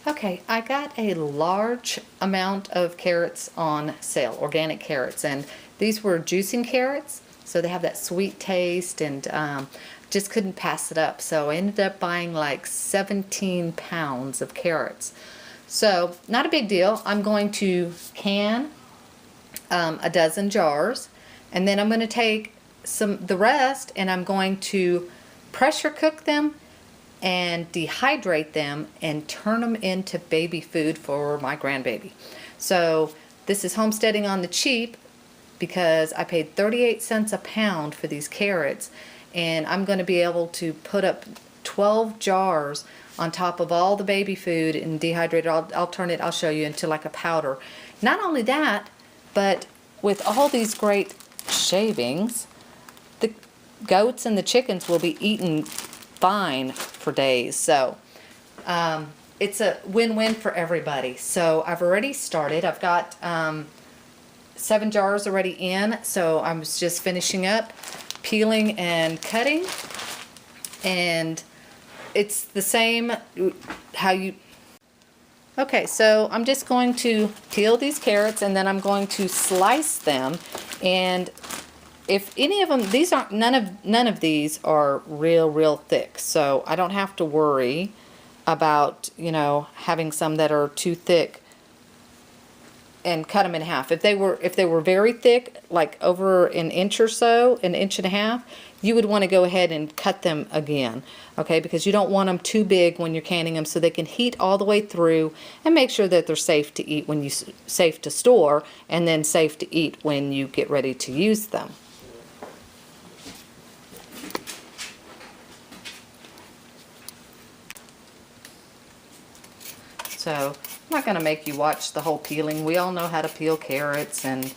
Okay, I got a large amount of carrots on sale, organic carrots, and these were juicing carrots, so they have that sweet taste, and just couldn't pass it up. So I ended up buying like 17 pounds of carrots. So not a big deal. I'm going to can a dozen jars, and then I'm going to take the rest, and I'm going to pressure cook them and dehydrate them and turn them into baby food for my grandbaby. So this is homesteading on the cheap because I paid 38 cents a pound for these carrots, and I'm going to be able to put up 12 jars on top of all the baby food and dehydrate it. I'll show you, into like a powder. Not only that, but with all these great shavings, the goats and the chickens will be eaten fine for days. So it's a win-win for everybody. So I've already started. I've got 7 jars already in, so I'm just finishing up peeling and cutting, and it's the same how you. Okay, so I'm just going to peel these carrots, and then I'm going to slice them. And if any of them, these aren't, none of these are real thick, so I don't have to worry about, you know, having some that are too thick and cut them in half. If they were very thick, like over an inch or so, an inch and a half, you would want to go ahead and cut them again, okay? Because you don't want them too big when you're canning them, so they can heat all the way through, and make sure that they're safe to eat when safe to store, and then safe to eat when you get ready to use them. So I'm not going to make you watch the whole peeling. We all know how to peel carrots and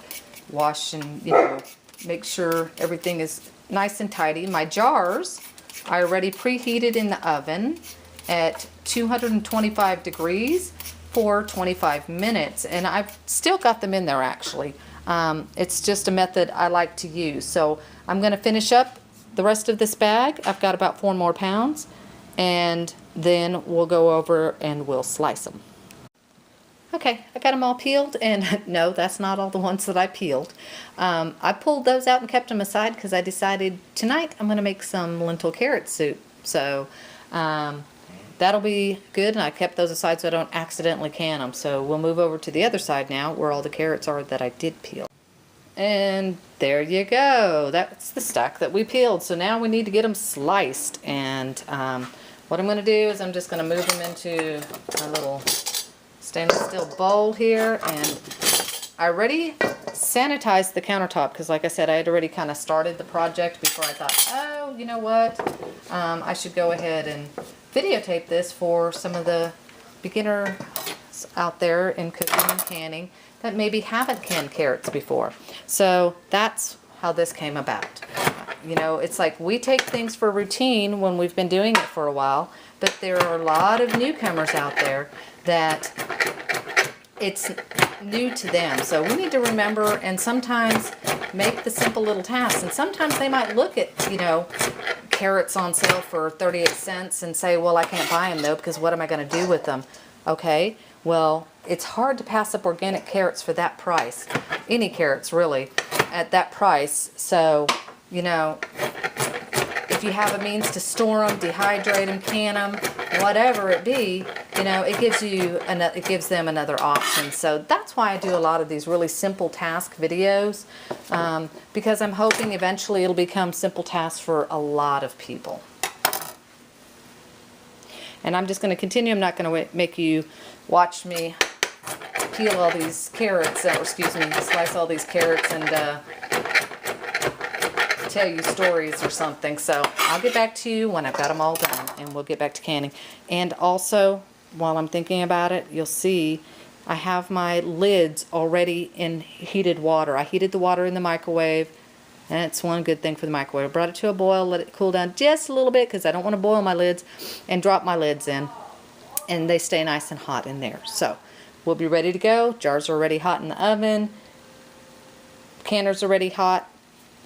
wash, and, you know, make sure everything is nice and tidy. My jars I already preheated in the oven at 225 degrees for 25 minutes, and I've still got them in there actually. It's just a method I like to use. So I'm going to finish up the rest of this bag. I've got about 4 more pounds, and then we'll go over and we'll slice them. Okay, I got them all peeled, and no, that's not all the ones that I peeled. I pulled those out and kept them aside because I decided tonight I'm going to make some lentil carrot soup. So that'll be good, and I kept those aside so I don't accidentally can them. So we'll move over to the other side now, where all the carrots are that I did peel. And there you go. That's the stack that we peeled. So now we need to get them sliced, and what I'm going to do is I'm just going to move them into a little stainless steel bowl here, and I already sanitized the countertop because, like I said, I had already kind of started the project before I thought, oh, you know what, I should go ahead and videotape this for some of the beginners out there in cooking and canning that maybe haven't canned carrots before. So that's how this came about. You know, it's like we take things for routine when we've been doing it for a while, but there are a lot of newcomers out there that it's new to them. So we need to remember and sometimes make the simple little tasks. And sometimes they might look at, you know, carrots on sale for 38 cents and say, well, I can't buy them though, because what am I going to do with them? Okay, well, it's hard to pass up organic carrots for that price. Any carrots really at that price. So, you know, if you have a means to store them, dehydrate them, can them, whatever it be, you know, it gives them another option. So that's why I do a lot of these really simple task videos, because I'm hoping eventually it'll become simple tasks for a lot of people. And I'm just going to continue. I'm not going to make you watch me peel all these carrots, or excuse me, slice all these carrots and tell you stories or something. So I'll get back to you when I've got them all done, and we'll get back to canning. And also, while I'm thinking about it, you'll see I have my lids already in heated water. I heated the water in the microwave, and it's one good thing for the microwave. I brought it to a boil, let it cool down just a little bit because I don't want to boil my lids, and drop my lids in, and they stay nice and hot in there. So we'll be ready to go. Jars are already hot in the oven. Canners are already hot,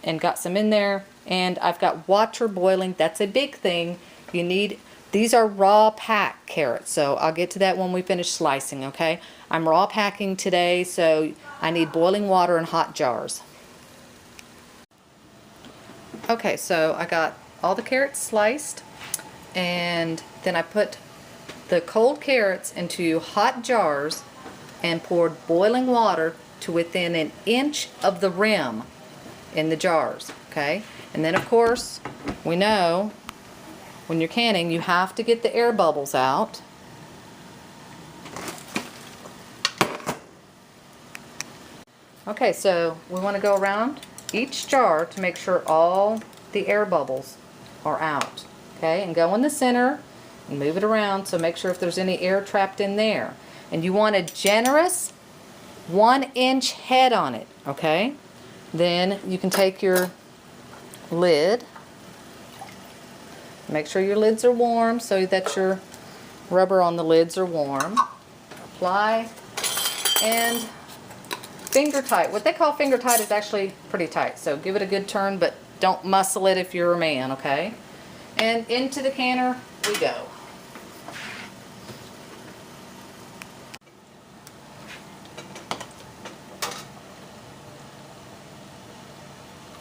and got some in there. And I've got water boiling. That's a big thing. You need These are raw pack carrots, so I'll get to that when we finish slicing, okay? I'm raw packing today, so I need boiling water in hot jars. Okay, so I got all the carrots sliced, and then I put the cold carrots into hot jars and poured boiling water to within an inch of the rim in the jars, okay? And then of course, we know when you're canning, you have to get the air bubbles out. Okay, so we want to go around each jar to make sure all the air bubbles are out, okay? And go in the center and move it around, so make sure if there's any air trapped in there. And you want a generous 1-inch head on it, okay? Then you can take your lid. Make sure your lids are warm so that your rubber on the lids are warm. Apply and finger tight. What they call finger tight is actually pretty tight, so give it a good turn, but don't muscle it if you're a man, okay? And into the canner we go.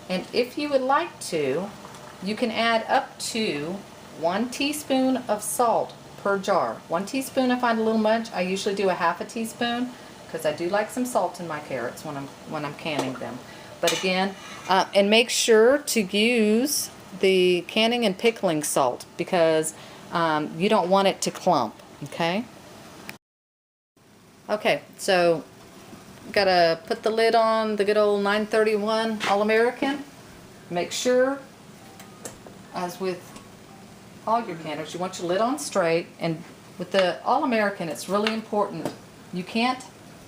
And if you would like to, you can add up to 1 teaspoon of salt per jar. 1 teaspoon I find a little much. I usually do a half a teaspoon because I do like some salt in my carrots when I'm canning them. But again, and make sure to use the canning and pickling salt because you don't want it to clump, okay? Okay, so gotta put the lid on the good old 931 All-American. Make sure, as with all your canners, you want your lid on straight, and with the All-American it's really important. You can't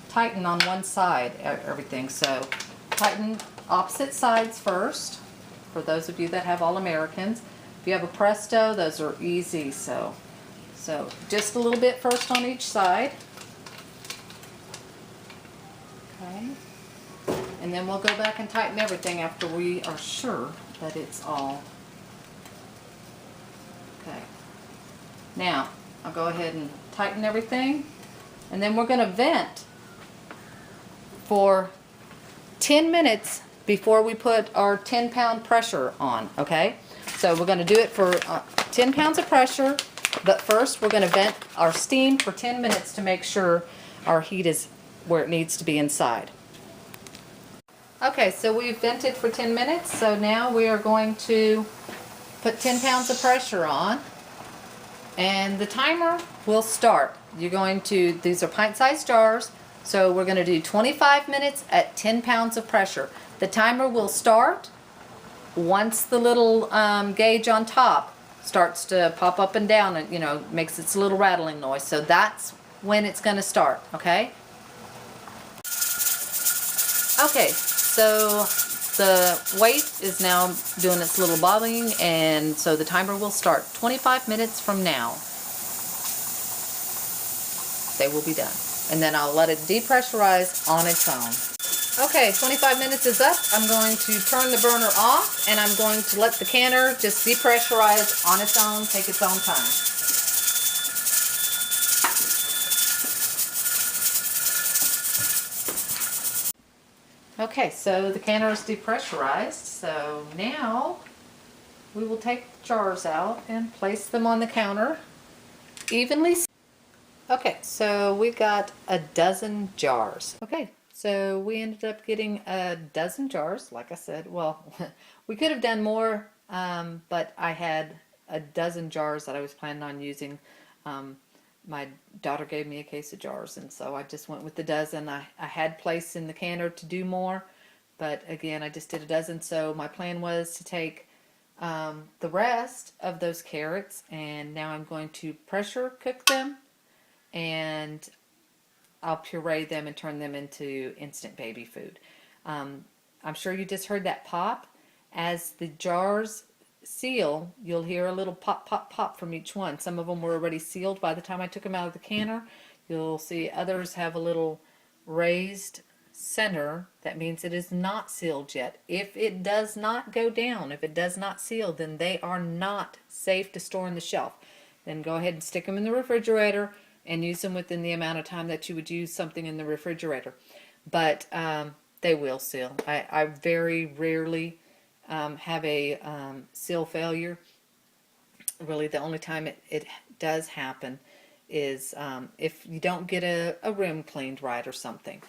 tighten on one side everything, so tighten opposite sides first for those of you that have All-Americans. If you have a Presto, those are easy, so just a little bit first on each side. Okay. And then we'll go back and tighten everything after we are sure that it's all okay. Now, I'll go ahead and tighten everything, and then we're going to vent for 10 minutes before we put our 10-pound pressure on, okay? So we're going to do it for 10 pounds of pressure, but first we're going to vent our steam for 10 minutes to make sure our heat is where it needs to be inside. Okay, so we've vented for 10 minutes, so now we are going to put 10 pounds of pressure on, and the timer will start. You're going to, these are pint-sized jars, so we're going to do 25 minutes at 10 pounds of pressure. The timer will start once the little gauge on top starts to pop up and down and, you know, makes its little rattling noise. So that's when it's going to start, okay? Okay, so the weight is now doing its little bobbing, and so the timer will start 25 minutes from now. They will be done. And then I'll let it depressurize on its own. Okay, 25 minutes is up. I'm going to turn the burner off, and I'm going to let the canner just depressurize on its own, take its own time. Okay, so the canner is depressurized, so now we will take the jars out and place them on the counter evenly. Okay, so we got a dozen jars. Okay, so we ended up getting a dozen jars, like I said. Well, we could have done more, but I had a dozen jars that I was planning on using. My daughter gave me a case of jars, and so I just went with the dozen. I had place in the canner to do more, but again, I just did a dozen. So my plan was to take the rest of those carrots, and now I'm going to pressure cook them, and I'll puree them and turn them into instant baby food. I'm sure you just heard that pop. As the jars seal, you'll hear a little pop, pop, pop from each one. Some of them were already sealed by the time I took them out of the canner. You'll see others have a little raised center. That means it is not sealed yet. If it does not go down, if it does not seal, then they are not safe to store on the shelf. then go ahead and stick them in the refrigerator and use them within the amount of time that you would use something in the refrigerator. But they will seal. I very rarely have a seal failure. Really, the only time it does happen is if you don't get a room cleaned right or something.